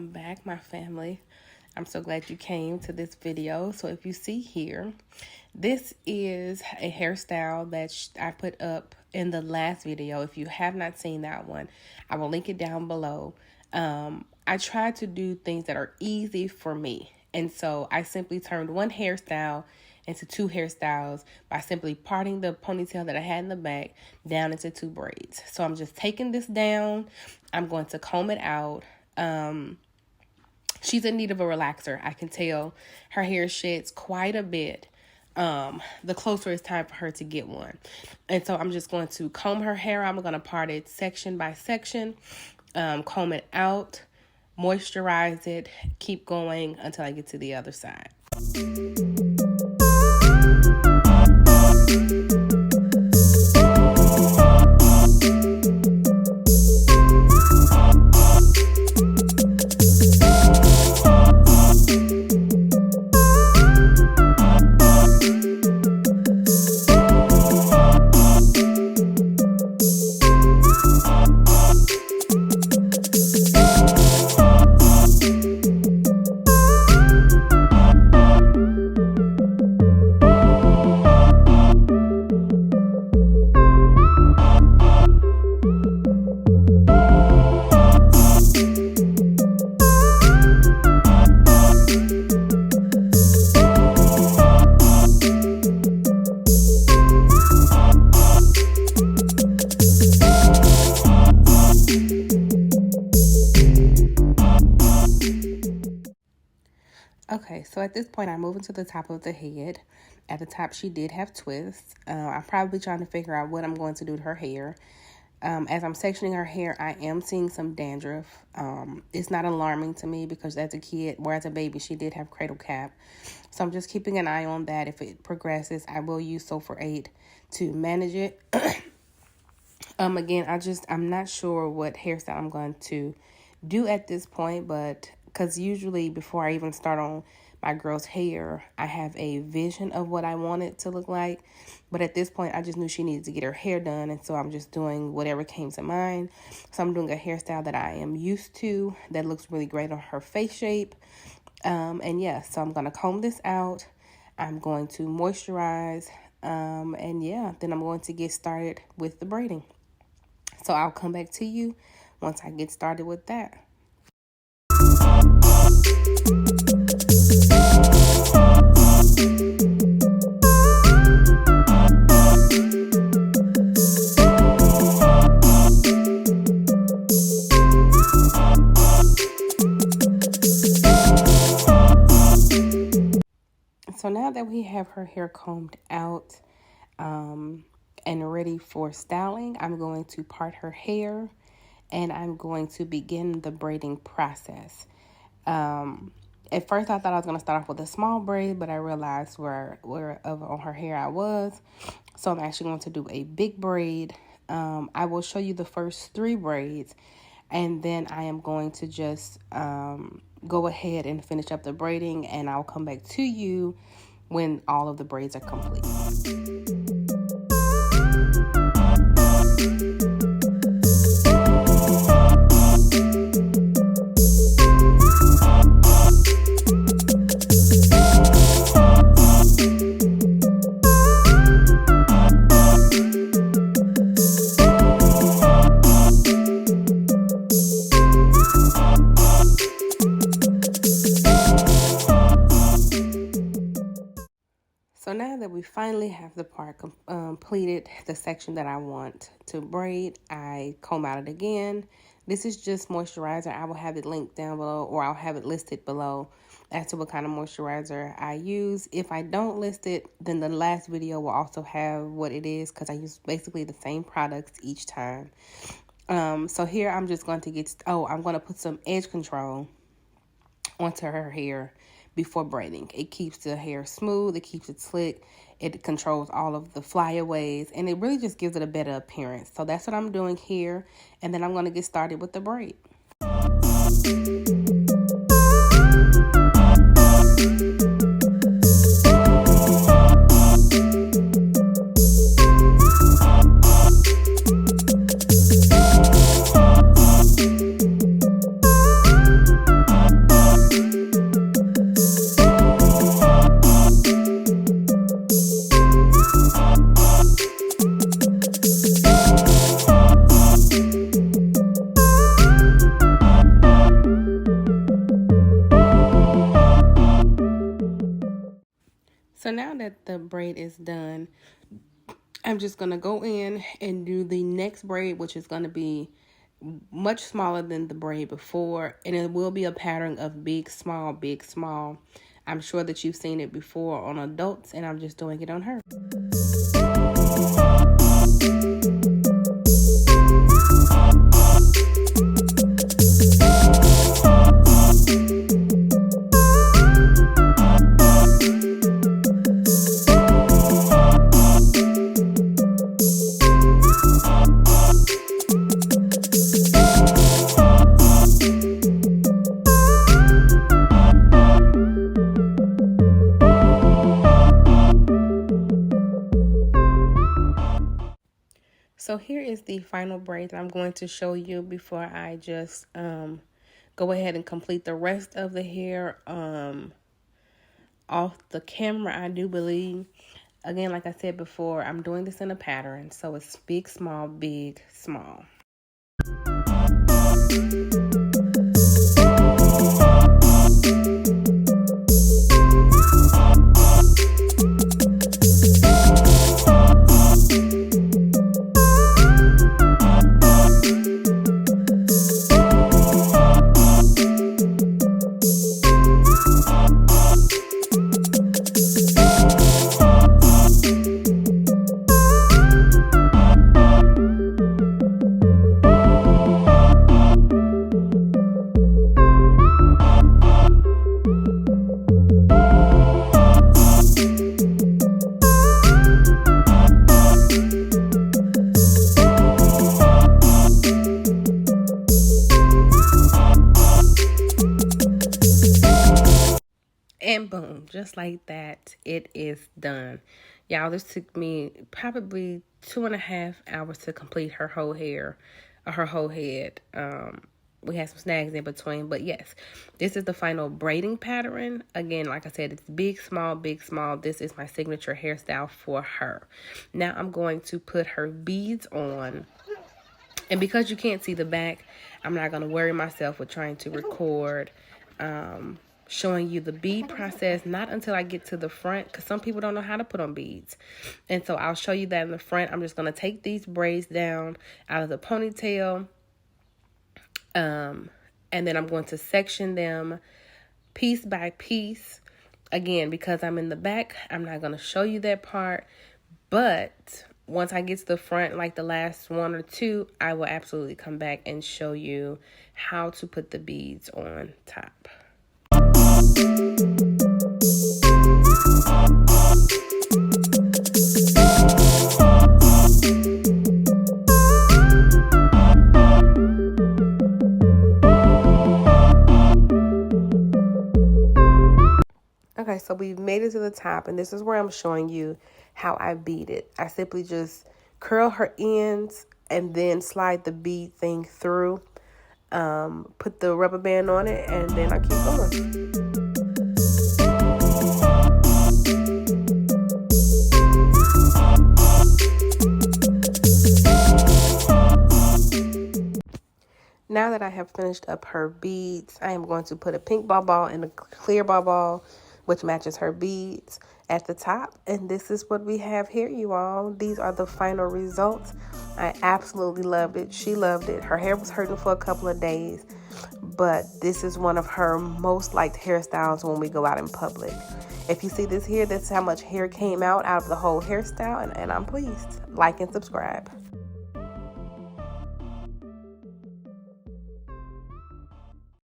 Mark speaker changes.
Speaker 1: welcome back, my family. I'm so glad you came to this video. So if you see here, this is a hairstyle that I put up in the last video. If you have not seen that one, I will link it down below. I try to do things that are easy for me. And so I simply turned one hairstyle into two hairstyles by simply parting the ponytail that I had in the back down into two braids. So I'm just taking this down. I'm going to comb it out. She's in need of a relaxer. I can tell her hair sheds quite a bit the closer it's time for her to get one. And so I'm just going to comb her hair. I'm going to part it section by section, comb it out, moisturize it, keep going until I get to the other side. Okay, so at this point, I move into the top of the head. At the top, she did have twists. I'm probably trying to figure out what I'm going to do to her hair. As I'm sectioning her hair, I am seeing some dandruff. It's not alarming to me because as a kid, or as a baby, she did have cradle cap. So I'm just keeping an eye on that. If it progresses, I will use Sulfur 8 to manage it. Again, I'm not sure what hairstyle I'm going to do at this point, but because usually before I even start on my girl's hair, I have a vision of what I want it to look like. But at this point, I just knew she needed to get her hair done. And so I'm just doing whatever came to mind. So I'm doing a hairstyle that I am used to that looks really great on her face shape. And yeah, so I'm going to comb this out. I'm going to moisturize. And yeah, then I'm going to get started with the braiding. So I'll come back to you once I get started with that. So now that we have her hair combed out and ready for styling, I'm going to part her hair and I'm going to begin the braiding process. At first I thought I was going to start off with a small braid, but I realized where on her hair I was. So I'm actually going to do a big braid. I will show you the first 3 braids, and then I am going to just go ahead and finish up the braiding, and I'll come back to you when all of the braids are complete. So now that we finally have the part completed, the section that I want to braid, I comb out it again. This is just moisturizer. I will have it linked down below, or I'll have it listed below as to what kind of moisturizer I use. If I don't list it, then the last video will also have what it is, because I use basically the same products each time. So here I'm just going to I'm going to put some edge control onto her hair before braiding. It keeps the hair smooth, it keeps it slick, it controls all of the flyaways, and it really just gives it a better appearance. So that's what I'm doing here, and then I'm going to get started with the braid. now that the braid is done, I'm just going to go in and do the next braid, which is going to be much smaller than the braid before. And it will be a pattern of big, small, big, small. I'm sure that you've seen it before on adults, and I'm just doing it on her. So here is the final braid that I'm going to show you before I just go ahead and complete the rest of the hair off the camera, I do believe. Again, like I said before, I'm doing this in a pattern. So it's big, small, big, small. And boom, just like that, it is done. Y'all, this took me probably 2.5 hours to complete her whole hair, or her whole head. We had some snags in between, but yes, this is the final braiding pattern. Again, like I said, it's big, small, big, small. This is my signature hairstyle for her. Now I'm going to put her beads on. And because you can't see the back, I'm not going to worry myself with trying to record showing you the bead process, not until I get to the front, because some people don't know how to put on beads. And so I'll show you that in the front. I'm just going to take these braids down out of the ponytail, and then I'm going to section them piece by piece. Again, because I'm in the back, I'm not going to show you that part, but once I get to the front, like the last one or two, I will absolutely come back and show you how to put the beads on top. Okay, so we've made it to the top, and this is where I'm showing you how I bead it. I simply just curl her ends and then slide the bead thing through, put the rubber band on it, and then I keep going. Now that I have finished up her beads, I am going to put a pink ball and a clear ball, which matches her beads at the top. And this is what we have here, you all. These are the final results. I absolutely loved it. She loved it. Her hair was hurting for a couple of days, but this is one of her most liked hairstyles when we go out in public. If you see this here, that's how much hair came out of the whole hairstyle, and I'm pleased. Like and subscribe.